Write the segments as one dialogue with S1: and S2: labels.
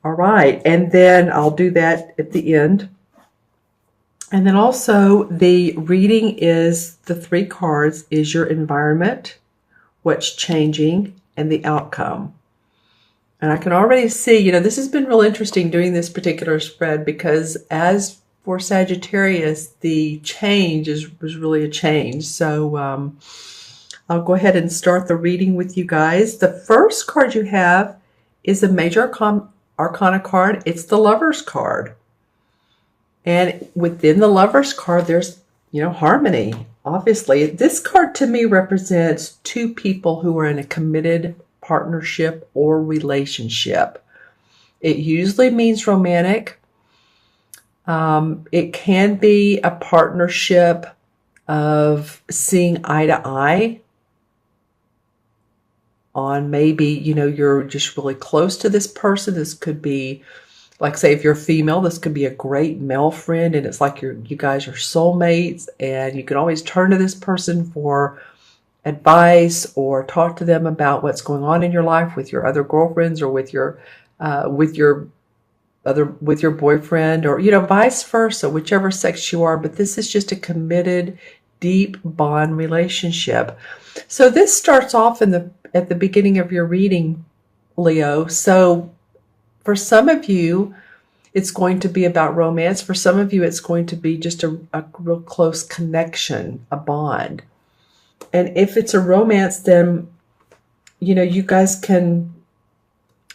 S1: All right. And then I'll do that at the end. And then also the reading is the three cards is your environment, what's changing, and the outcome. And I can already see, this has been real interesting doing this particular spread because as for Sagittarius, the change was really a change. So I'll go ahead and start the reading with you guys. The first card you have is a major arcana card. It's the Lover's card. And within the Lover's card, there's, harmony. Obviously, this card to me represents two people who are in a committed partnership or relationship. It usually means romantic. It can be a partnership of seeing eye to eye on maybe, you're just really close to this person. This could be, like, say, if you're female, this could be a great male friend, and it's like you guys are soulmates, and you can always turn to this person for advice or talk to them about what's going on in your life with your other girlfriends or with your boyfriend, or vice versa, whichever sex you are. But this is just a committed, deep bond relationship. So this starts off at the beginning of your reading, Leo. So for some of you, it's going to be about romance. For some of you, it's going to be just a real close connection, a bond. And if it's a romance, then, you guys can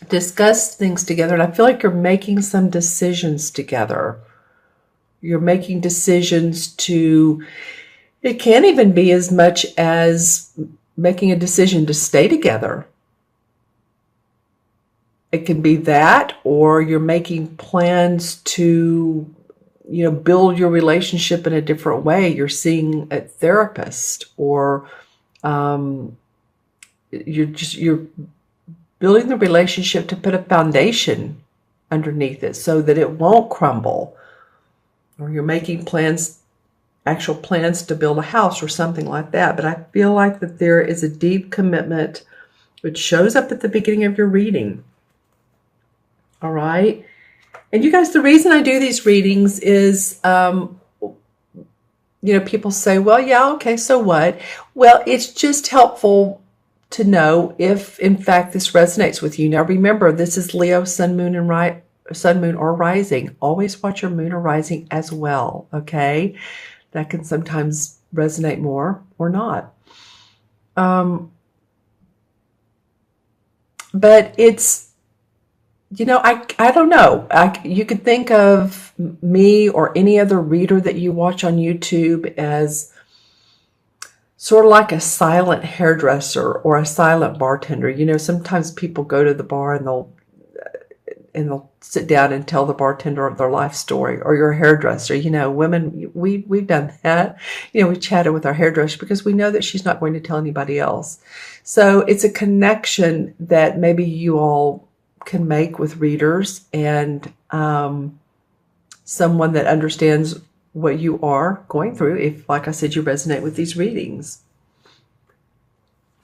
S1: discuss things together. And I feel like you're making some decisions together. You're making decisions it can't even be as much as making a decision to stay together. It can be that, or you're making plans to, build your relationship in a different way. You're seeing a therapist, or you're building the relationship to put a foundation underneath it so that it won't crumble. Or you're making actual plans to build a house or something like that. But I feel like that there is a deep commitment which shows up at the beginning of your reading. All right. And you guys, the reason I do these readings is, people say, well, yeah, okay, so what? Well, it's just helpful to know if, in fact, this resonates with you. Now, remember, this is Leo, sun, moon, or rising. Always watch your moon or rising as well, okay? That can sometimes resonate more or not. But it's, I don't know. You could think of me or any other reader that you watch on YouTube as sort of like a silent hairdresser or a silent bartender. Sometimes people go to the bar and they'll sit down and tell the bartender of their life story, or your hairdresser. Women, we've done that. We chatted with our hairdresser because we know that she's not going to tell anybody else. So it's a connection that maybe you all can make with readers and someone that understands what you are going through, if, like I said, you resonate with these readings.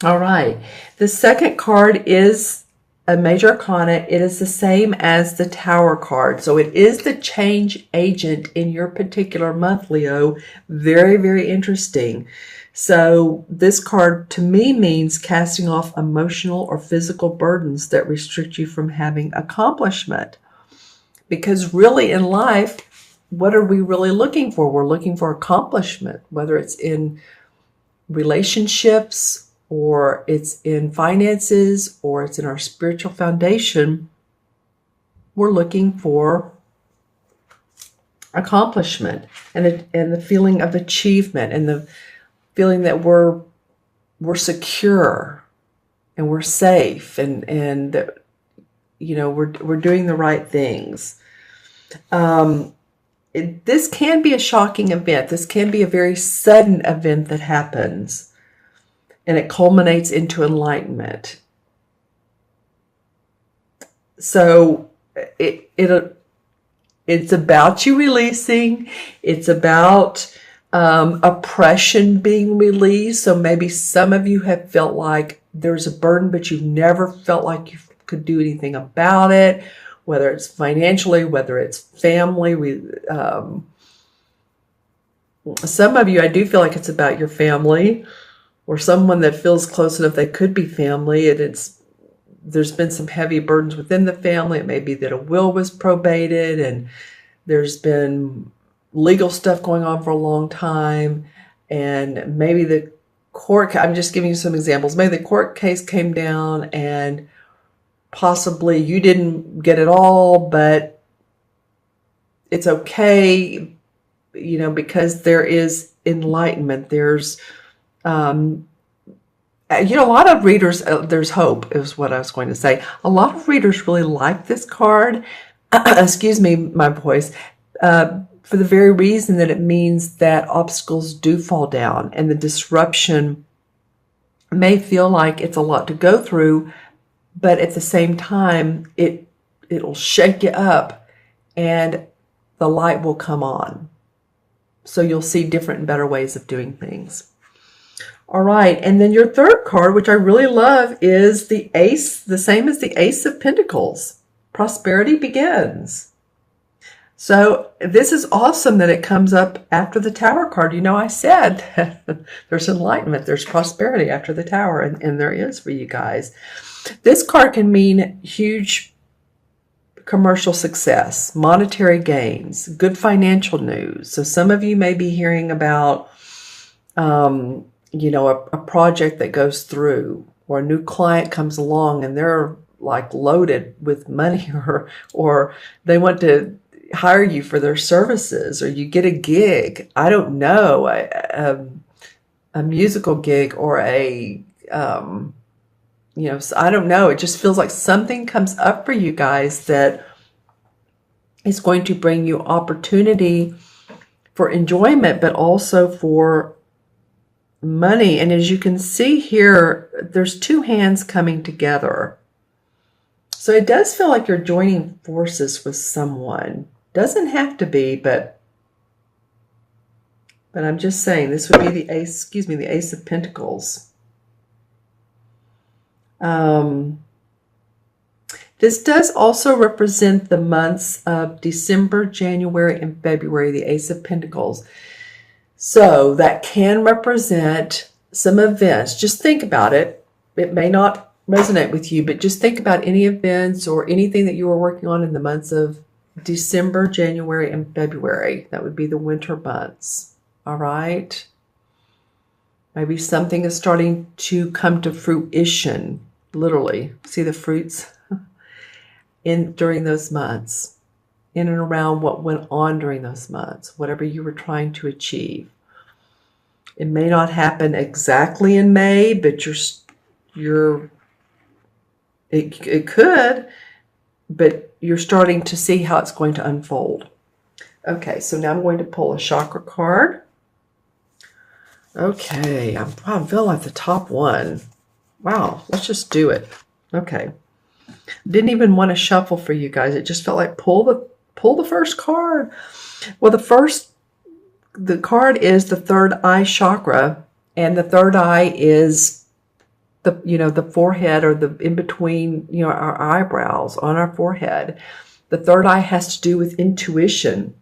S1: All right. The second card is a major arcana. It is the same as the Tower card. So it is the change agent in your particular month, Leo. Very, very interesting. So this card to me means casting off emotional or physical burdens that restrict you from having accomplishment. Because really in life, what are we really looking for? We're looking for accomplishment, whether it's in relationships, or it's in finances, or it's in our spiritual foundation. We're looking for accomplishment and the feeling of achievement, and the feeling that we're secure and we're safe, and that we're doing the right things. This can be a shocking event. This can be a very sudden event that happens, and it culminates into enlightenment. So it's about you releasing. It's about oppression being released. So maybe some of you have felt like there's a burden, but you never felt like you could do anything about it. whether it's financially, whether it's family. Some of you, I do feel like it's about your family or someone that feels close enough they could be family, and there's been some heavy burdens within the family. It may be that a will was probated and there's been legal stuff going on for a long time, and maybe the court, I'm just giving you some examples, maybe the court case came down and possibly you didn't get it all, but it's okay, because there is enlightenment. There's a lot of readers, there's hope is what I was going to say. A lot of readers really like this card. Excuse me, my voice. For the very reason that it means that obstacles do fall down, and the disruption may feel like it's a lot to go through, but at the same time, it'll shake you up and the light will come on. So you'll see different and better ways of doing things. All right, and then your third card, which I really love, is the Ace, the same as the Ace of Pentacles. Prosperity begins. So this is awesome that it comes up after the Tower card. I said there's enlightenment, there's prosperity after the Tower, and there is for you guys. This card can mean huge commercial success, monetary gains, good financial news. So some of you may be hearing about a project that goes through, or a new client comes along and they're like loaded with money, or they want to hire you for their services, or you get a gig. I don't know, a musical gig, or I don't know. It just feels like something comes up for you guys that is going to bring you opportunity for enjoyment, but also for money. And as you can see here, there's two hands coming together. So it does feel like you're joining forces with someone. Doesn't have to be, but I'm just saying this would be the Ace of Pentacles. This does also represent the months of December, January, and February, the Ace of Pentacles. So that can represent some events. Just think about it. It may not resonate with you, but just think about any events or anything that you were working on in the months of December, January, and February. That would be the winter months. All right. Maybe something is starting to come to fruition, literally. See the fruits during those months, in and around what went on during those months, whatever you were trying to achieve. It may not happen exactly in May, but it could, but you're starting to see how it's going to unfold. Okay, so now I'm going to pull a chakra card. Okay, I feel like the top one. Wow, let's just do it. Okay. Didn't even want to shuffle for you guys. It just felt like pull the first card. Well, the card is the third eye chakra, and the third eye is the forehead, or the in between, our eyebrows on our forehead. The third eye has to do with intuition,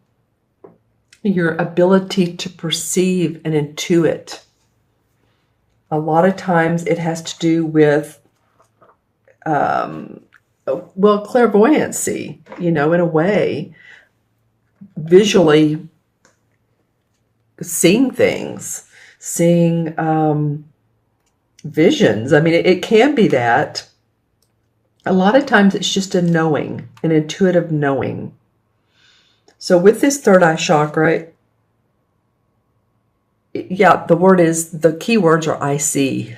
S1: your ability to perceive and intuit. A lot of times it has to do with clairvoyancy, in a way, visually seeing things, seeing visions. I mean, it can be that. A lot of times it's just a knowing, an intuitive knowing. So with this third eye chakra, the key words are I see.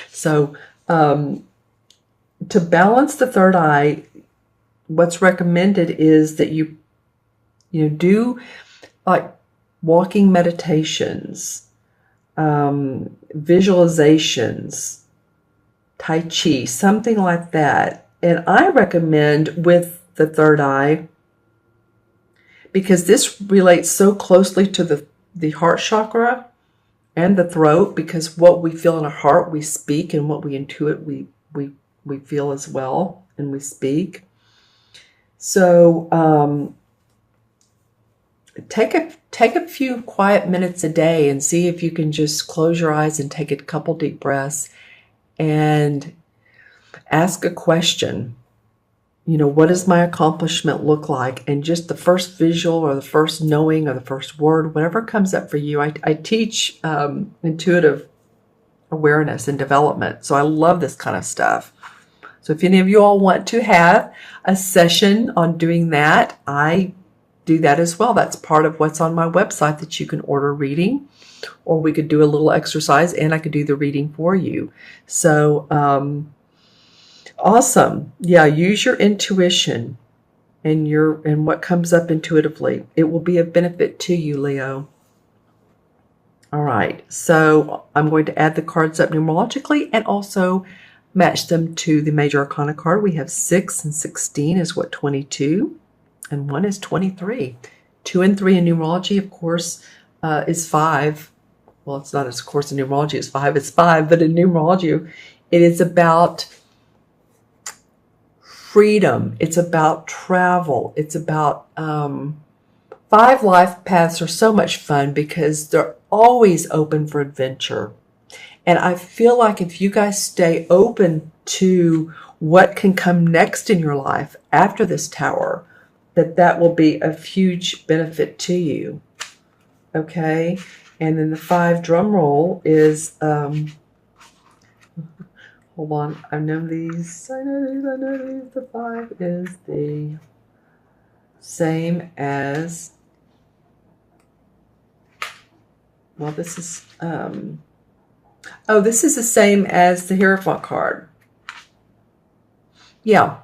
S1: So to balance the third eye, what's recommended is that you do like walking meditations, visualizations, Tai Chi, something like that. And I recommend with the third eye, because this relates so closely to the heart chakra and the throat, because what we feel in our heart, we speak, and what we intuit, we feel as well, and we speak. So take a few quiet minutes a day and see if you can just close your eyes and take a couple deep breaths and ask a question. You know, what does my accomplishment look like? And just the first visual or the first knowing or the first word, whatever comes up for you. I teach intuitive awareness and development. So I love this kind of stuff. So if any of you all want to have a session on doing that, I do that as well. That's part of what's on my website, that you can order reading, or we could do a little exercise and I could do the reading for you. So, awesome. Yeah, use your intuition and what comes up intuitively. It will be of benefit to you, Leo. All right, so I'm going to add the cards up numerologically and also match them to the major arcana card. We have 6 and 16 is what, 22, and 1 is 23. 2 and 3 in numerology, of course, is 5. Well, it's not, of course, in numerology it's 5, it's 5, but in numerology it is about freedom. It's about travel. It's about 5 life paths are so much fun because they're always open for adventure. And I feel like if you guys stay open to what can come next in your life after this tower, that will be a huge benefit to you. Okay? And then the 5 drum roll is, hold on, I know these. The 5 is the same as, well, this is, this is the same as the Hierophant card. Yeah.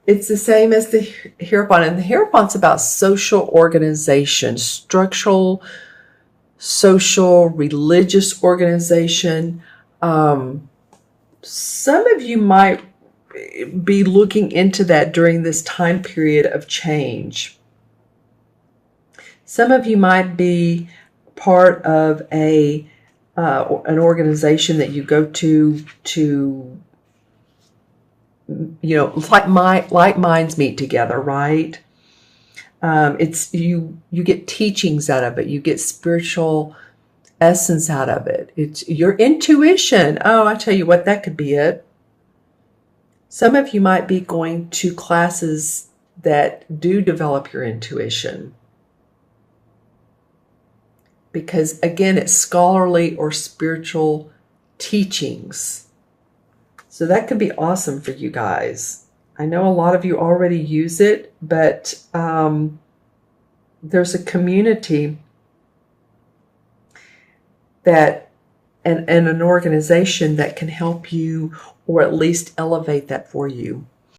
S1: It's the same as the Hierophant. And the Hierophant's about social organization, structural, social, religious organization. Some of you might be looking into that during this time period of change. Some of you might be part of an organization that you go to you know, like minds meet together, right? It's you get teachings out of it. You get spiritual essence out of it. It's your intuition. Oh, I tell you what, that could be it. Some of you might be going to classes that do develop your intuition. Because again, it's scholarly or spiritual teachings. So that could be awesome for you guys. I know a lot of you already use it, but there's a community that and an organization that can help you, or at least elevate that for you.